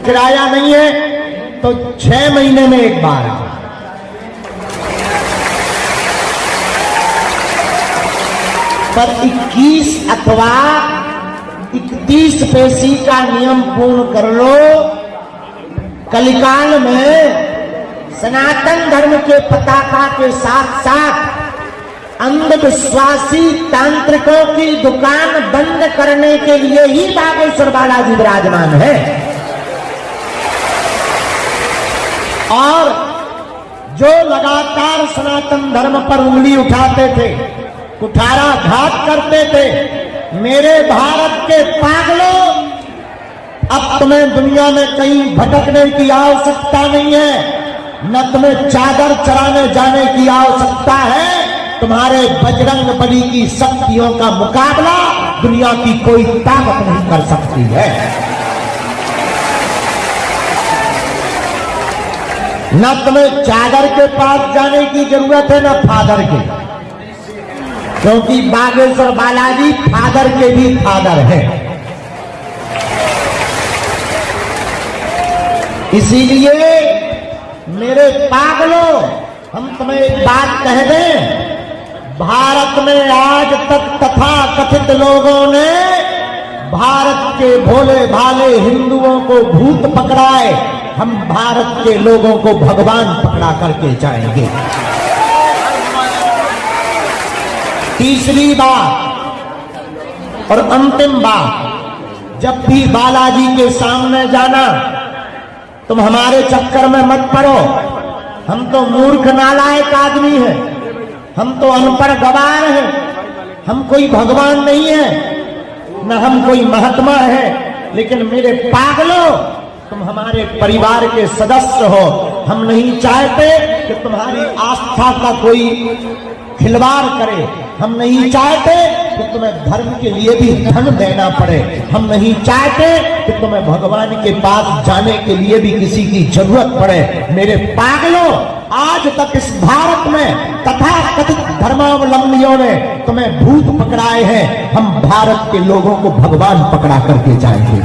किराया नहीं है तो 6 महीने में एक बार आओ। पर 21 अथवा 31 पेशी का नियम पूर्ण कर लो। कलिकाल में सनातन धर्म के पताका के साथ साथ अंधविश्वासी तांत्रिकों की दुकान बंद करने के लिए ही बागेश्वर बालाजी विराजमान है। और जो लगातार सनातन धर्म पर उंगली उठाते थे, कुठारा घात करते थे, मेरे भारत के पागलों, अब तुम्हें दुनिया में कहीं भटकने की आवश्यकता नहीं है, न तुम्हें चादर चराने जाने की आवश्यकता है। तुम्हारे बजरंग बली की शक्तियों का मुकाबला दुनिया की कोई ताकत नहीं कर सकती है। न तुम्हें चादर के पास जाने की जरूरत है, न फादर के, क्योंकि बागेश्वर बालाजी फादर के भी फादर है। इसीलिए मेरे पागलों, हम तुम्हें एक बात कह दें, भारत में आज तक तथा कथित लोगों ने भारत के भोले भाले हिंदुओं को भूत पकड़ाए, हम भारत के लोगों को भगवान पकड़ा करके जाएंगे। तीसरी बात और अंतिम बात, जब भी बालाजी के सामने जाना तुम हमारे चक्कर में मत पड़ो। हम तो मूर्ख नालायक आदमी हैं, हम तो अनपढ़ गवार हैं, हम कोई भगवान नहीं है, न हम कोई महात्मा है। लेकिन मेरे पागलों, तुम हमारे परिवार के सदस्य हो। हम नहीं चाहते कि तुम्हारी आस्था का कोई खिलवाड़ करे। हम नहीं चाहते कि तुम्हें धर्म के लिए भी धन देना पड़े। हम नहीं चाहते कि तुम्हें भगवान के पास जाने के लिए भी किसी की जरूरत पड़े। मेरे पागलों, आज तक इस भारत में तथा कथित धर्मावलंबियों ने तुम्हें भूत पकड़ाए हैं, हम भारत के लोगों को भगवान पकड़ा करके जाएंगे।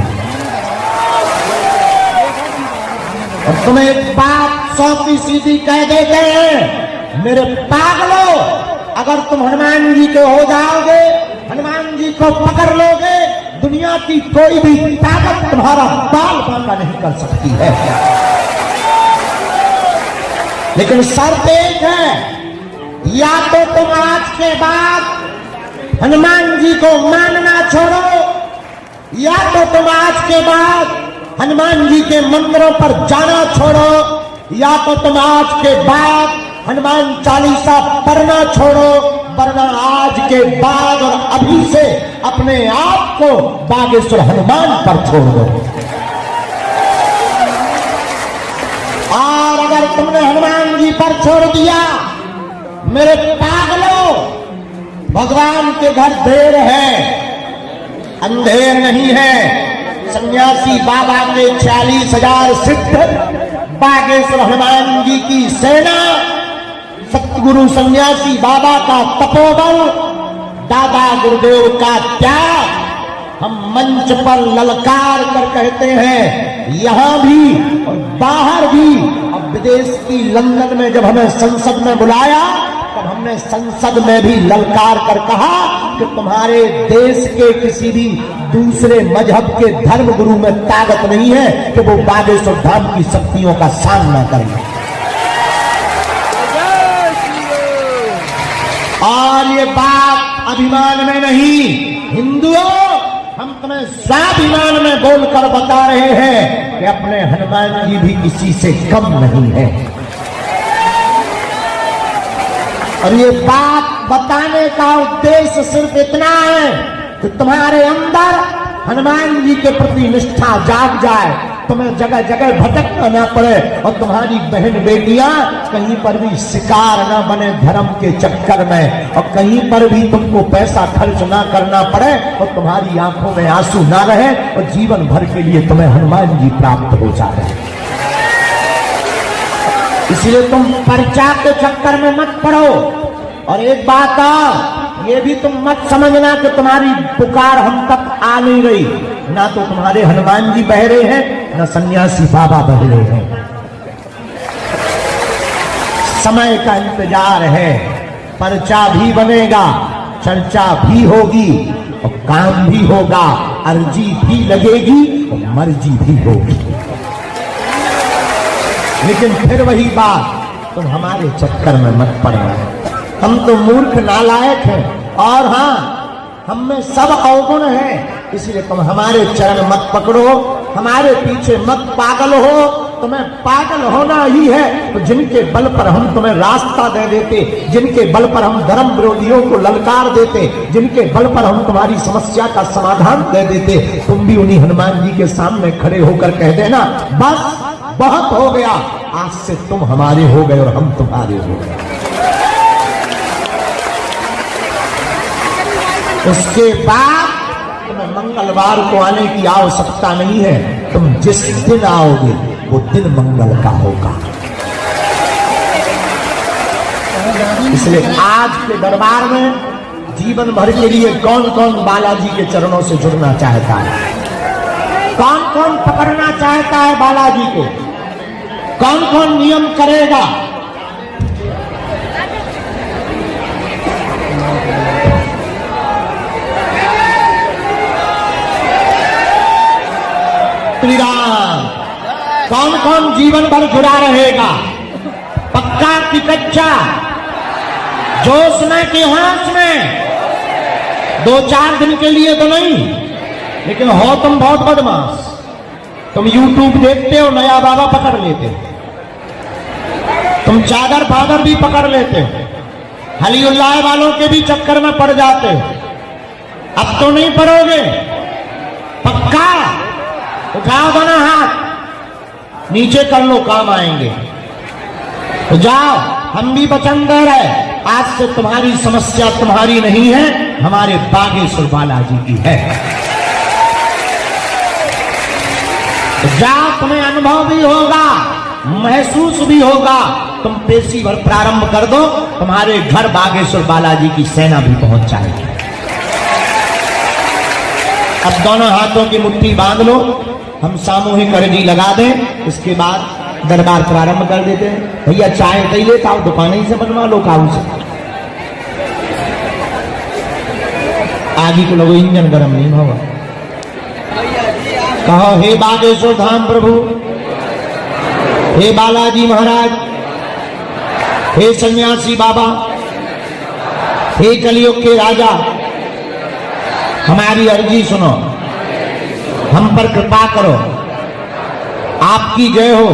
और तुम्हें एक बात 100% कह देते हैं, मेरे पागलों, अगर तुम हनुमान जी के हो जाओगे, हनुमान जी को पकड़ लोगे, दुनिया की कोई भी ताकत तुम्हारा बाल बांका नहीं कर सकती है। लेकिन शर्त एक है, या तो तुम आज के बाद हनुमान जी को मानना छोड़ो, या तो तुम आज के बाद हनुमान जी के मंदिरों पर जाना छोड़ो, या तो तुम आज के बाद हनुमान चालीसा पढ़ना छोड़ो, वरना आज के बाद और अभी से अपने आप को बागेश्वर हनुमान पर छोड़ दो। और अगर तुमने हनुमान जी पर छोड़ दिया, मेरे पागलों, भगवान के घर देर है, अंधेर नहीं है। सन्यासी बाबा के 40,000 सिद्ध, बागेश्वर हनुमान जी की सेना, सतगुरु सन्यासी बाबा का तपोबल, दादा गुरुदेव का त्याग, हम मंच पर ललकार कर कहते हैं, यहां भी और बाहर भी। अब विदेश की लंदन में जब हमें संसद में बुलाया, तब हमने संसद में भी ललकार कर कहा कि तुम्हारे देश के किसी भी दूसरे मजहब के धर्म गुरु में ताकत नहीं है कि वो बागेश्वर धाम की शक्तियों का सामना करें। और ये बात अभिमान में नहीं, हिंदुओं, हम तुम्हें स्वाभिमान में बोलकर बता रहे हैं कि अपने हनुमान जी भी किसी से कम नहीं है। और ये बात बताने का उद्देश्य सिर्फ इतना है कि तुम्हारे अंदर हनुमान जी के प्रति निष्ठा जाग जाए, तुम्हें जगह जगह भटकना न पड़े, और तुम्हारी बहन बेटियां कहीं पर भी शिकार न बने धर्म के चक्कर में, और कहीं पर भी तुमको पैसा खर्च ना करना पड़े, और तुम्हारी आंखों में आंसू ना रहे, और जीवन भर के लिए तुम्हें हनुमान जी प्राप्त हो जाए। इसलिए तुम पर्चा के चक्कर में मत पड़ो। और एक बात और, ये भी तुम मत समझना कि तुम्हारी पुकार हम तक आ नहीं रही, ना तो तुम्हारे हनुमान जी बहरे हैं, न सन्यासी बाबा बदले हैं। समय का इंतजार है, पर्चा भी बनेगा, चर्चा भी होगी और काम भी होगा, अर्जी भी लगेगी और मर्जी भी होगी। लेकिन फिर वही बात, तुम हमारे चक्कर में मत पड़ना। हम तो मूर्ख नालायक हैं और हाँ, हम में सब अवगुण है, इसलिए तुम हमारे चरण मत पकड़ो, हमारे पीछे मत पागल हो। तुम्हें पागल होना ही है तो जिनके बल पर हम तुम्हें रास्ता दे देते, जिनके बल पर हम धर्म विरोधियों को ललकार देते, जिनके बल पर हम तुम्हारी समस्या का समाधान दे देते, तुम भी उन्हीं हनुमान जी के सामने खड़े होकर कह देना, बस बहुत हो गया, आज से तुम हमारे हो गए और हम तुम्हारे हो गए। उसके बाद तुम्हें मंगलवार को आने की आवश्यकता नहीं है, तुम जिस दिन आओगे वो दिन मंगल का होगा। इसलिए आज के दरबार में जीवन भर के लिए कौन कौन बालाजी के चरणों से जुड़ना चाहता है, कौन कौन पकड़ना चाहता है बालाजी को, कौन कौन नियम करेगा? श्री राम। कौन कौन जीवन भर जुड़ा रहेगा? पक्का कि कच्चा? जोश में कि होश में? 2-4 दिन के लिए तो नहीं, लेकिन हो तुम बहुत बदमाश। तुम YouTube देखते हो, नया बाबा पकड़ लेते हो, तुम चादर फादर भी पकड़ लेते हो, हलीउल्लाह वालों के भी चक्कर में पड़ जाते हो। अब तो नहीं पड़ोगे? पक्का? उठाओ दोनों हाथ, नीचे कर लो, काम आएंगे। तो जाओ, हम भी वचन दे रहे, आज से तुम्हारी समस्या तुम्हारी नहीं है, हमारे बागेश्वर बालाजी की है। तो जाओ, तुम्हें अनुभव भी होगा, महसूस भी होगा, तुम पेशी भर प्रारंभ कर दो, तुम्हारे घर बागेश्वर बालाजी की सेना भी पहुंच जाएगी। अब दोनों हाथों की मुट्ठी बांध लो, हम सामूहिक अर्जी लगा दें, इसके बाद दरबार प्रारंभ कर देते हैं। भैया चाय कहीं लेता हो, दुकान ही से बनवा लो, काऊ से। आगे को लोगों इंजन गर्म नहीं होगा। कहो, हे बागेश्वर धाम प्रभु, हे बालाजी महाराज, हे सन्यासी बाबा, हे कलयुग के राजा, हमारी अर्जी सुनो, हम पर कृपा करो, आपकी जय हो,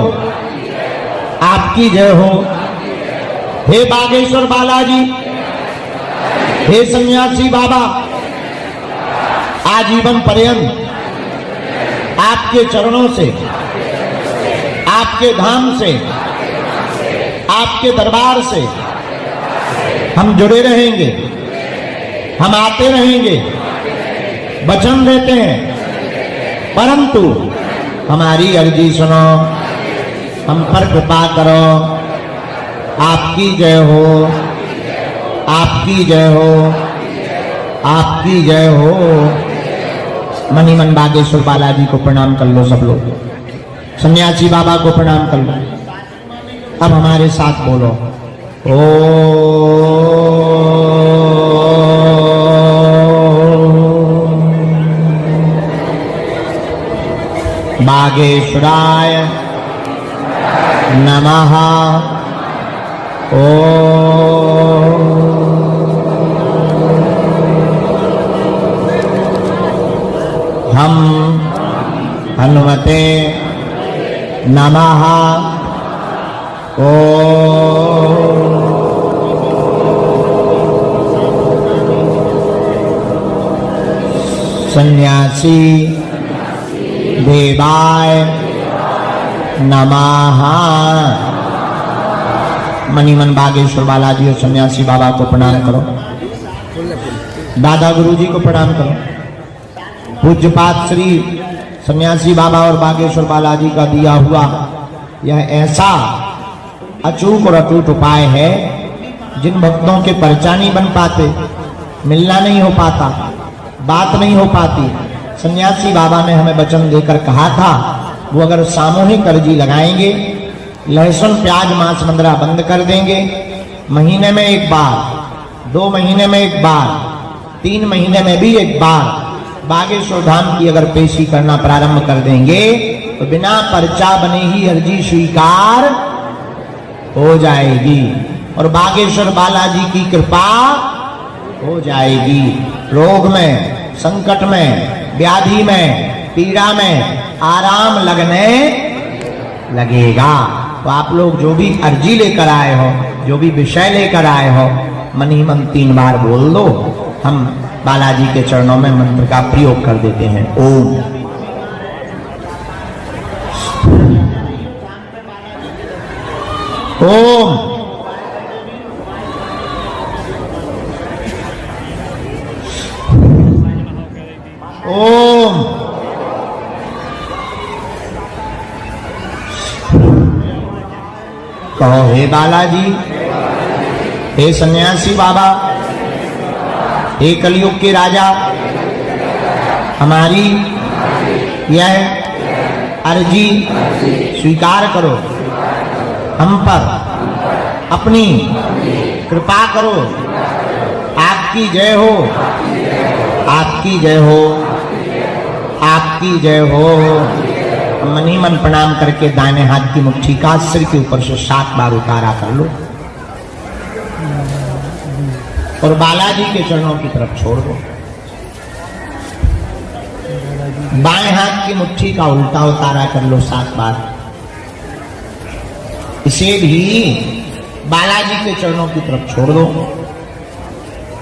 आपकी जय हो। हे बागेश्वर बालाजी, हे सन्यासी बाबा, आजीवन पर्यंत आपके चरणों से, आपके धाम से, आपके दरबार से हम जुड़े रहेंगे, हम आते रहेंगे, वचन देते हैं। परंतु हमारी अर्जी सुनो, हम पर कृपा करो, आपकी जय हो, आपकी जय हो, आपकी जय हो। मनी मन बागेश्वर बालाजी को प्रणाम कर लो सब लोग, सन्यासी बाबा को प्रणाम कर लो। अब हमारे साथ बोलो, ओ बागेश्वराय नमः। हम हनुमते नमः। सन्यासी देवाय नमः। मणिमन बागेश्वर बालाजी और सन्यासी बाबा को प्रणाम करो, दादा गुरुजी को प्रणाम करो। पूज्यपाद श्री सन्यासी बाबा और बागेश्वर बालाजी का दिया हुआ यह ऐसा अचूक और अटूट उपाय है, जिन भक्तों के पर्चा नहीं बन पाते, मिलना नहीं हो पाता, बात नहीं हो पाती, सन्यासी बाबा ने हमें वचन देकर कहा था वो अगर सामूहिक अर्जी लगाएंगे, लहसुन प्याज मांस मंदरा बंद कर देंगे, महीने में एक बार, 2 महीने में एक बार, 3 महीने में भी एक बार बागेश्वर धाम की अगर पेशी करना प्रारंभ कर देंगे तो बिना पर्चा बने ही अर्जी स्वीकार हो जाएगी और बागेश्वर बालाजी की कृपा हो जाएगी। रोग में, संकट में, व्याधि में, पीड़ा में आराम लगने लगेगा। तो आप लोग जो भी अर्जी लेकर आए हो, जो भी विषय लेकर आए हो, मन ही मन 3 बार बोल दो। हम बालाजी के चरणों में मंत्र का प्रयोग कर देते हैं। ओम ओम ओम कहो हे बालाजी, हे सन्यासी बाबा, हे कलयुग के राजा, हमारी यह अर्जी स्वीकार करो, हम पर अपनी कृपा करो। आपकी जय हो, आपकी जय हो, आपकी जय हो। मन ही मन प्रणाम करके दाहिने हाथ की मुट्ठी का सिर के ऊपर से 7 बार उतारा कर लो और बालाजी के चरणों की तरफ छोड़ दो। बाएं हाथ की मुट्ठी का उल्टा उतारा कर लो 7 बार। इसे भी बालाजी के चरणों की तरफ छोड़ दो।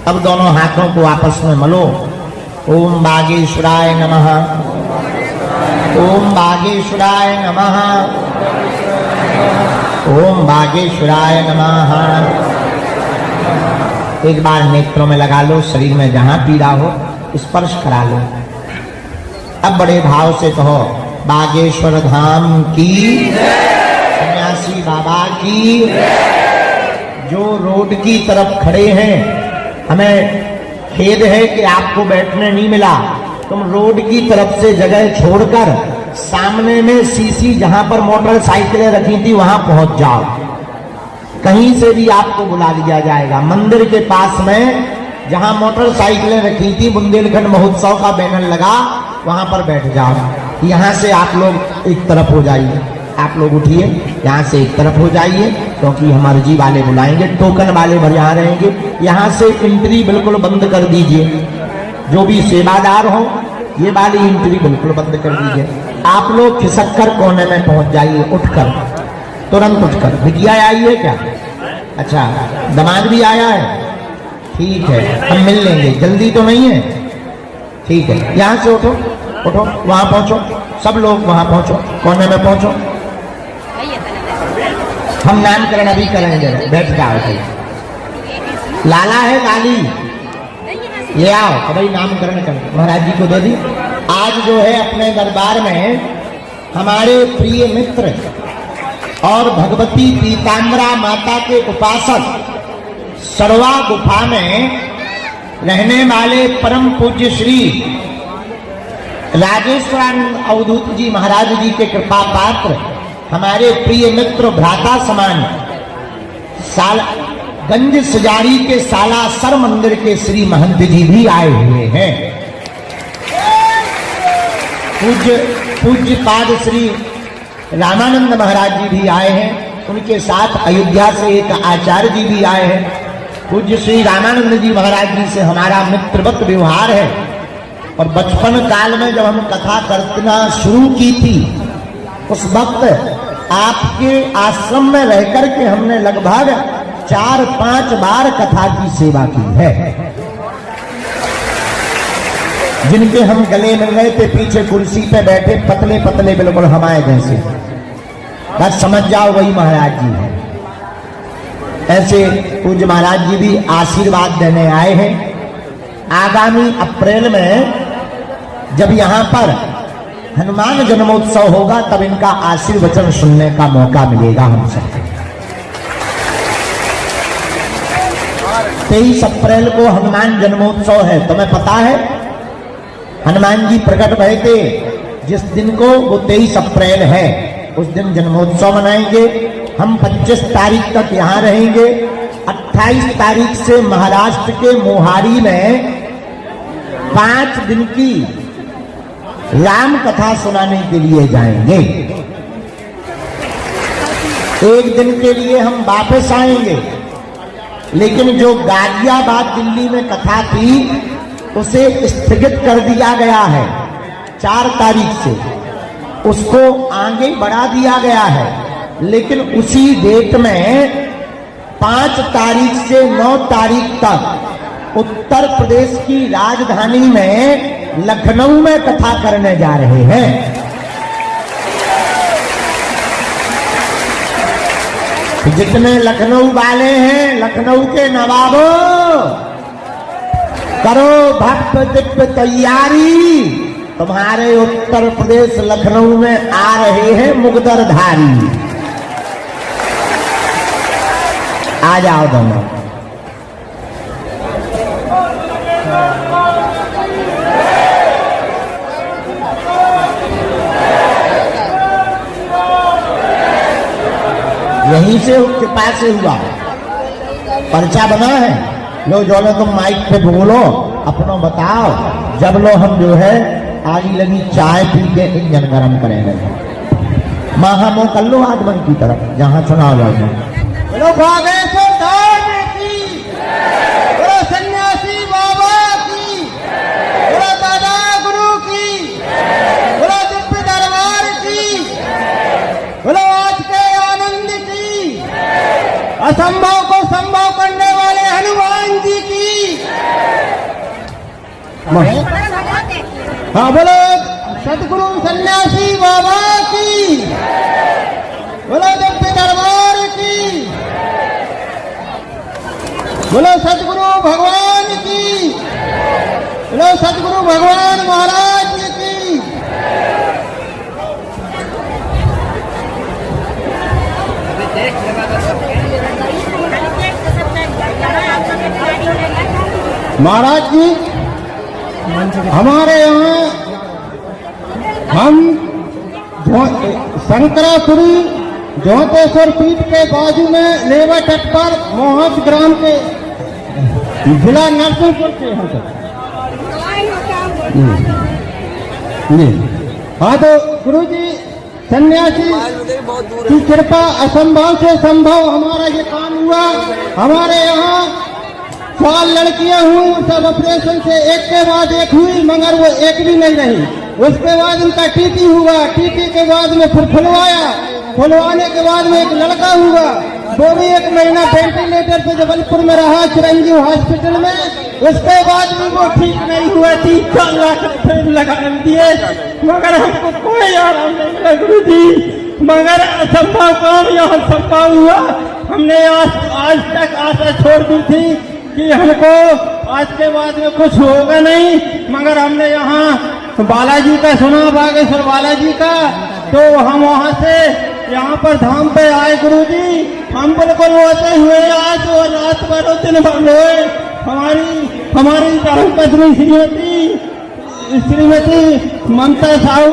अब दोनों हाथों को आपस में मलो। ओम बागेश्वराय नमः, ओम बागेश्वराय नमः, ओम बागेश्वराय नमः। एक बार नेत्रों में लगा लो, शरीर में जहां पीड़ा हो स्पर्श करा लो। अब बड़े भाव से कहो बागेश्वर धाम की, सन्यासी बाबा की। जो रोड की तरफ खड़े हैं, हमें खेद है कि आपको बैठने नहीं मिला। तुम रोड की तरफ से जगह छोड़कर सामने में सीसी जहां पर मोटरसाइकिलें रखी थी वहां पहुंच जाओ। कहीं से भी आपको बुला लिया जाएगा। मंदिर के पास में जहां मोटरसाइकिलें रखी थी, बुंदेलखंड महोत्सव का बैनर लगा, वहां पर बैठ जाओ। यहां से आप लोग एक तरफ हो जाइए, आप लोग उठिए, यहाँ से एक तरफ हो जाइए, क्योंकि हम अर्जी वाले बुलाएंगे, टोकन वाले भर यहाँ रहेंगे। यहाँ से एंट्री बिल्कुल बंद कर दीजिए। जो भी सेवादार हो, ये वाली एंट्री बिल्कुल बंद कर दीजिए। आप लोग खिसक कर कोने में पहुंच जाइए, उठकर, तुरंत उठकर। बिटिया आई है क्या? अच्छा, दामाद भी आया है? ठीक है, हम मिल लेंगे। जल्दी तो नहीं है? ठीक है, यहाँ से उठो, उठो, वहां पहुंचो, सब लोग वहां पहुंचो, कोने में पहुंचो। हम नामकरण अभी करेंगे, बैठ जाओ। लाला है लाली, ले आओ, अभी नामकरण कर महाराज जी को दे दी। आज जो है अपने दरबार में हमारे प्रिय मित्र और भगवती पीताम्बरा माता के उपासक, सरवा गुफा में रहने वाले परम पूज्य श्री राजेश्वरानंद अवधूत जी महाराज जी के कृपा पात्र, हमारे प्रिय मित्र भ्राता समान गंज सजारी के सालासर मंदिर के श्री महंत जी भी आए हुए हैं। पूज्य पाद श्री रामानंद महाराज जी भी आए हैं। उनके साथ अयोध्या से एक आचार्य जी भी आए हैं। पूज्य श्री रामानंद जी महाराज जी से हमारा मित्रवत व्यवहार है और बचपन काल में जब हम कथा करना शुरू की थी, उस वक्त आपके आश्रम में रहकर के हमने लगभग 4-5 बार कथा की सेवा की है। जिनके हम गले मिल रहे थे, पीछे कुर्सी पे बैठे, पतले पतले बिल्कुल हमारे जैसे, बस समझ जाओ वही महाराज जी है। ऐसे पूज्य महाराज जी भी आशीर्वाद देने आए हैं। आगामी अप्रैल में जब यहाँ पर हनुमान जन्मोत्सव होगा, तब इनका आशीर्वचन सुनने का मौका मिलेगा हम सबको। 23 अप्रैल को हनुमान जन्मोत्सव है। तुम्हें पता है, हनुमान जी प्रकट भय थे जिस दिन को वो 23 अप्रैल है, उस दिन जन्मोत्सव मनाएंगे। हम 25 तारीख तक यहाँ रहेंगे। 28 तारीख से महाराष्ट्र के मोहाली में 5 दिन की राम कथा सुनाने के लिए जाएंगे। 1 दिन के लिए हम वापस आएंगे, लेकिन जो गाजियाबाद दिल्ली में कथा थी उसे स्थगित कर दिया गया है 4 तारीख से, उसको आगे बढ़ा दिया गया है। लेकिन उसी डेट में 5 तारीख से 9 तारीख तक उत्तर प्रदेश की राजधानी में लखनऊ में कथा करने जा रहे हैं। जितने लखनऊ वाले हैं, लखनऊ के नवाबों, करो भक्त दिव्य तैयारी, तुम्हारे उत्तर प्रदेश लखनऊ में आ रहे हैं मुगदरधारी। आ जाओ दोनों। यहीं से कृपा से हुआ, पर्चा बना है। लो जो लो तुम माइक पे बोलो, अपना बताओ। जब लो हम जो है आगी लगी चाय पी के इंजन गरम करेंगे। महामो कर लो आदमन की तरफ जहां चुनाव लड़ना। बोलो बागेश्वर धाम की, बोलो सन्यासी बाबा की, बोलो दादा गुरु की, बोलो दिव्य दरबार की, बोलो आज के आनंद की, असंभव को संभव करने वाले हनुमान जी की। हाँ बोलो सतगुरु सन्यासी बाबा की, बोलो दिव्य दरबार की, बोलो सतगुरु भगवान की, बोलो सतगुरु भगवान महाराज की। महाराज जी हमारे यहाँ हम शंकरापुरी ज्योतेश्वर पीठ के बाजू में लेवा तट पर मोहस ग्राम के जिला नरसिंहपुर के हैं सर। हाँ तो गुरु जी सन्यासी की कृपा, असंभव से संभव हमारा ये काम हुआ। हमारे यहाँ 4 लड़कियां हुई, सब ऑपरेशन से एक के बाद एक हुई, मगर वो एक भी नहीं रही। उसके बाद उनका टीटी हुआ, टीटी के बाद में फिर खुलवाया, खुलवाने के बाद में एक लड़का हुआ, वो भी 1 महीना वेंटिलेटर पे जबलपुर में रहा चिरंजीव हॉस्पिटल में। उसके बाद भी वो ठीक नहीं हुआ, 3-4 लाख रुपए लगा दिए, मगर हमको कोई आराम नहीं मिला गुरु जी। मगर असंभव काम यहाँ संभव हुआ। हमने आज तक आशा छोड़ दी थी कि हमको आज के बाद में कुछ होगा नहीं, मगर हमने यहाँ बालाजी का सुना, बागेश्वर बालाजी का, तो हम वहाँ से यहाँ पर धाम पे आए गुरु जी। हम बिल्कुल रोते हुए आज और रात भर और दिन भर रोए। हमारी धर्मपत्नी श्रीमती ममता साहू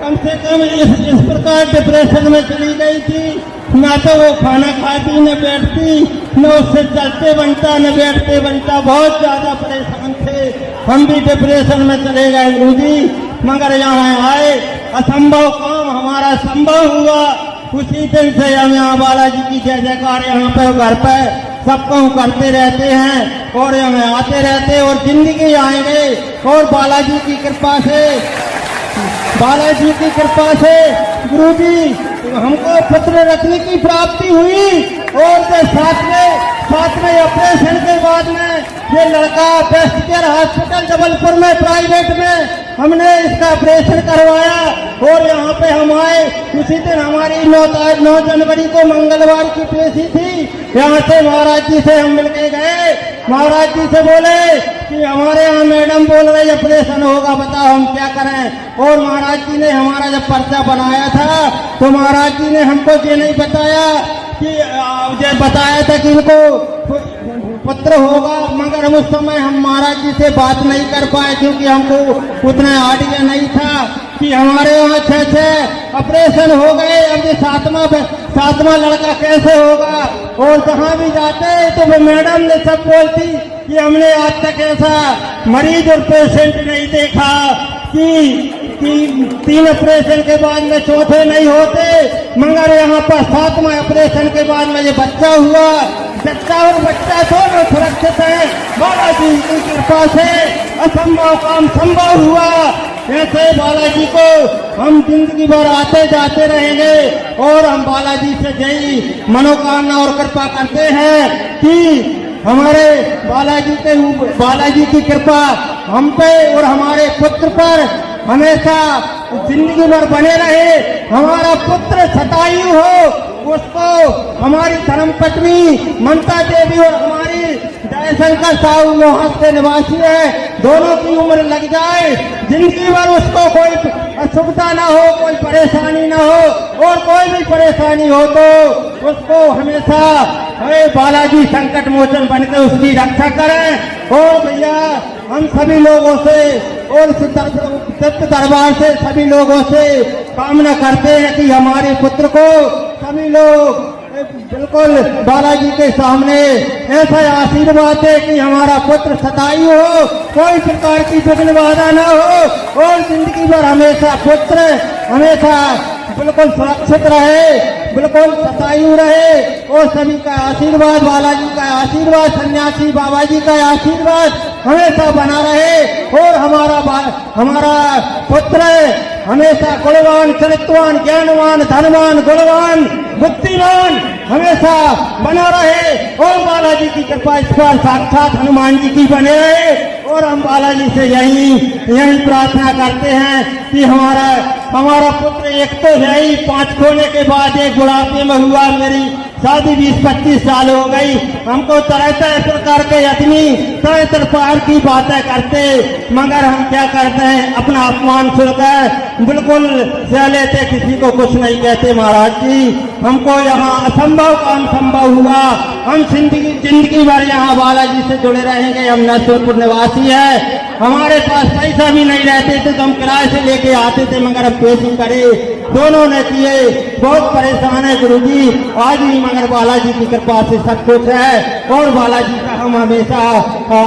कम से कम इस प्रकार डिप्रेशन में चली गई थी, ना तो वो खाना खाती न बैठती, न उससे चलते बनता न बैठते बनता, बहुत ज्यादा परेशान थे। हम भी डिप्रेशन में चले गए गुरु जी, मगर यहाँ आए, असंभव काम हमारा संभव हुआ। उसी दिन से हम यहाँ बालाजी की जय जयकार यहाँ पे घर पे सबको करते रहते हैं और यहाँ आते रहते हैं और जिंदगी आएंगे। और बालाजी की कृपा से गुरु जी हमको पुत्र रत्न की प्राप्ति हुई। और साथ में ऑपरेशन के बाद में ये लड़का बेस्ट केयर हॉस्पिटल जबलपुर में प्राइवेट में हमने इसका ऑपरेशन करवाया और यहाँ पे हम आए। उसी दिन हमारी 9 जनवरी को मंगलवार की पेशी थी। यहाँ से महाराज जी से हम मिलके गए, महाराज जी से बोले कि हमारे यहाँ मैडम बोल रही ऑपरेशन होगा, बताओ हम क्या करें। और महाराज जी ने हमारा जब पर्चा बनाया था तो महाराज जी ने हमको ये नहीं बताया कि बताया था कि इनको पत्र होगा, मगर हम उस समय हम महाराज जी से बात नहीं कर पाए क्योंकि हमको उतना आइडिया नहीं था। कि हमारे यहाँ 6 ऑपरेशन हो गए, अब ये सातवां लड़का कैसे होगा। और जहाँ भी जाते तो वो मैडम ने सब बोलती कि हमने आज तक ऐसा मरीज और पेशेंट नहीं देखा कि 3 ऑपरेशन के बाद में चौथे नहीं होते, मगर यहाँ पर 7वां ऑपरेशन के बाद में ये बच्चा हुआ। बच्चा और बच्चा दोनों सुरक्षित है। बालाजी की कृपा से असंभव काम संभव हुआ। ऐसे बालाजी को हम जिंदगी भर आते जाते रहेंगे और हम बालाजी से यही मनोकामना और कृपा करते हैं कि हमारे बालाजी की कृपा हम पे और हमारे पुत्र पर हमेशा जिंदगी भर बने रहे। हमारा पुत्र शतायु हो, उसको हमारी धर्मपत्नी ममता देवी और हमारी जयशंकर साहू वहां के निवासी है, दोनों की उम्र लग जाए, जिंदगी भर उसको कोई असुविधा ना हो, कोई परेशानी ना हो। और कोई भी परेशानी हो तो उसको हमेशा बालाजी संकट मोचन बनकर उसकी रक्षा करें। और भैया हम सभी लोगों से और सत्य दरबार से सभी लोगों से कामना करते हैं कि हमारे पुत्र को सभी लोग बिल्कुल बालाजी के सामने ऐसा आशीर्वाद दे कि हमारा पुत्र शतायु हो, कोई प्रकार की विघ्न बाधा न हो और जिंदगी भर हमेशा पुत्र हमेशा बिल्कुल सुरक्षित रहे, बिल्कुल शतायु रहे। और सभी का आशीर्वाद, बालाजी का आशीर्वाद, सन्यासी बाबा जी का आशीर्वाद हमेशा बना रहे। और हमारा पुत्र हमेशा गुणवान, चरित्रवान, ज्ञानवान, धनवान, गुणवान, बुद्धिमान हमेशा बना रहे। और बालाजी की कृपा इस पर साक्षात हनुमान जी की बने रहे। और हम बालाजी से यही प्रार्थना करते हैं कि हमारा पुत्र एक तो है ही, 5 खोने के बाद एक बुढ़ापे में हुआ। मेरी शादी 20-25 साल हो गई। हमको तरह प्रकार के आदमी तरह प्रकार की बातें करते, मगर हम क्या करते हैं, अपना अपमान सुनकर बिल्कुल सह लेते, किसी को कुछ नहीं कहते। महाराज जी हमको यहाँ असंभव काम संभव हुआ। हम जिंदगी भर यहाँ बालाजी से जुड़े रहेंगे। हम नरसिंहपुर निवासी है, हमारे पास पैसा भी नहीं रहते थे तो हम किराए से लेके आते थे, मगर अब पेशी करे दोनों ने किए। बहुत परेशान है गुरुजी आज भी, मगर बालाजी की कृपा से सब कुछ है। और बालाजी का हम हमेशा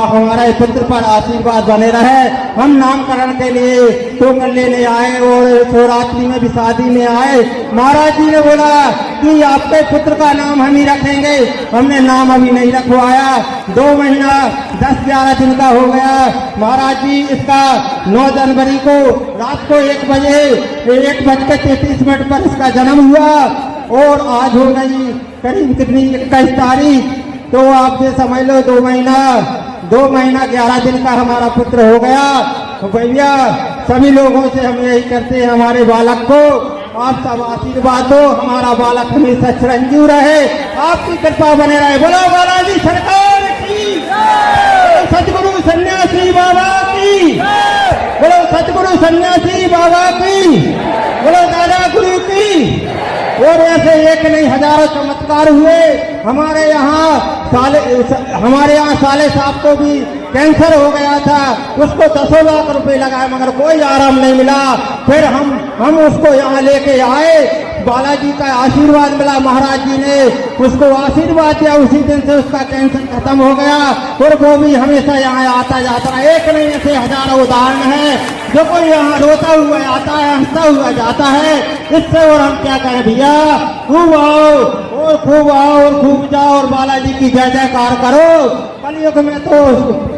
हमारे पुत्र पर आशीर्वाद बने रहे। हम नामकरण के लिए टोकन लेने आए और शिवरात्रि में भी शादी में आए। महाराज जी ने बोला कि आपके पुत्र का नाम हम ही रखेंगे। हमने नाम अभी नहीं रखवाया, 2 महीना 10-11 दिन का हो गया। महाराज जी इसका 9 जनवरी को रात को 1:33 पर इसका जन्म हुआ। और आज हो गई करीब कितनी 21 तारीख, तो आप ये समझ लो 2 महीना 11 दिन का हमारा पुत्र हो गया। तो भैया सभी लोगों से हम यही करते हैं, हमारे बालक को आप सब आशीर्वाद दो, हमारा बालक हमेशा चिरंजीव रहे, आपकी कृपा बने रहे। बोलो बालाजी सरकार की, सतगुरु सन्यासी बाबा की, बोलो सतगुरु सन्यासी बाबा की, बोलो दादा गुरु की। और ऐसे एक नहीं हजारों चमत्कार हुए। हमारे यहाँ साले साहब को भी कैंसर हो गया था, उसको 10 लाख रुपए लगाए, मगर कोई आराम नहीं मिला। फिर हम उसको यहाँ लेके आए, बालाजी का आशीर्वाद मिला, महाराज जी ने उसको आशीर्वाद दिया, उसी दिन से उसका कैंसर खत्म हो गया। और वो भी हमेशा यहाँ आता जाता है। एक नहीं ऐसे हजारों उदाहरण है, जो कोई यहाँ रोता हुआ आता है, हंसता हुआ जाता है। इससे और हम क्या करें भैया, खूब आओ और खूब जाओ और बालाजी की जय जयकार करो। कलयुग में तो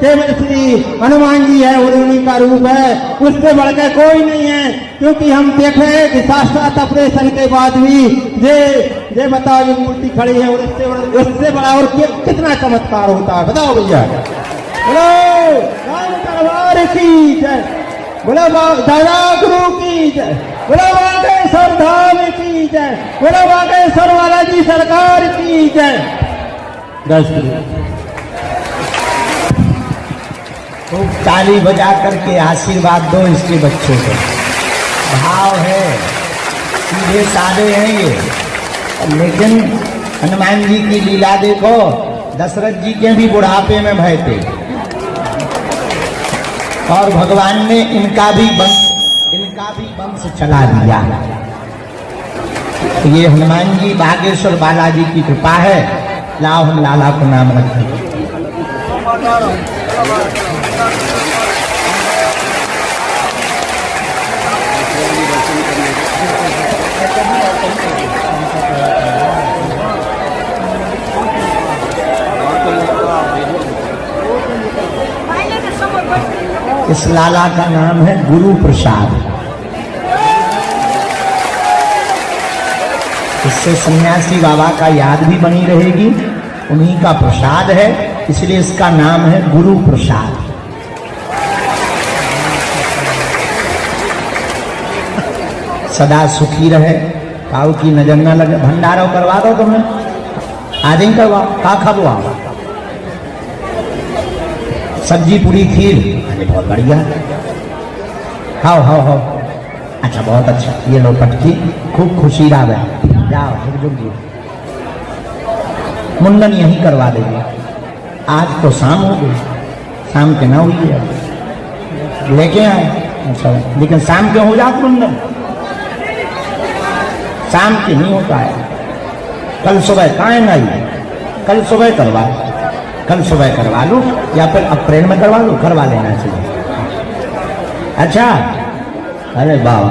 केवल श्री हनुमान जी है, उन्हीं का रूप है, उससे बढ़कर कोई नहीं है। क्योंकि हम देख रहे हैं कि 7 ऑपरेशन के बाद भी ये बताओ ये मूर्ति खड़ी है, और उससे बड़ा और कितना चमत्कार होता है, बताओ भैया। बोलो राम दरबार की जय, बोलो दादा गुरु की जय, बोलो बागेश्वर धाम की जय, बोलो बागेश्वर बालाजी सरकार की जय। खूब ताली बजा करके आशीर्वाद दो इसके बच्चों को। भाव है, सीधे साधे हैं ये, लेकिन हनुमान जी की लीला देखो, दशरथ जी के भी बुढ़ापे में भय थे और भगवान ने इनका उनका भी वंश चला दिया। तो ये हनुमान जी बागेश्वर बालाजी की कृपा है। लाओ हम लाला को नाम रखें। इस लाला का नाम है गुरु प्रसाद। इससे सन्यासी बाबा का याद भी बनी रहेगी, उन्हीं का प्रसाद है, इसलिए इसका नाम है गुरु प्रसाद। सदा सुखी रहे, काऊ की नजर न लगे। भंडारा करवा दो तुम्हें, आज ही करवाओ, का खबवाओ। सब्जी पूरी खीर, अरे बहुत बढ़िया, खाओ। अच्छा बहुत अच्छा, ये लो पटकी, खूब खुशी रहा। जाओ जुग जी, मुंडन यहीं करवा देंगे। आज तो शाम हो गई, शाम के ना हुई है, लेके आए। अच्छा लेकिन शाम के हो जात मुंडन, शाम के नहीं होता है। कल सुबह कहाँ नहीं, कल सुबह करवा लो, या फिर अप्रैल में करवा लो, करवा लेना चाहिए। अच्छा, अरे वाह।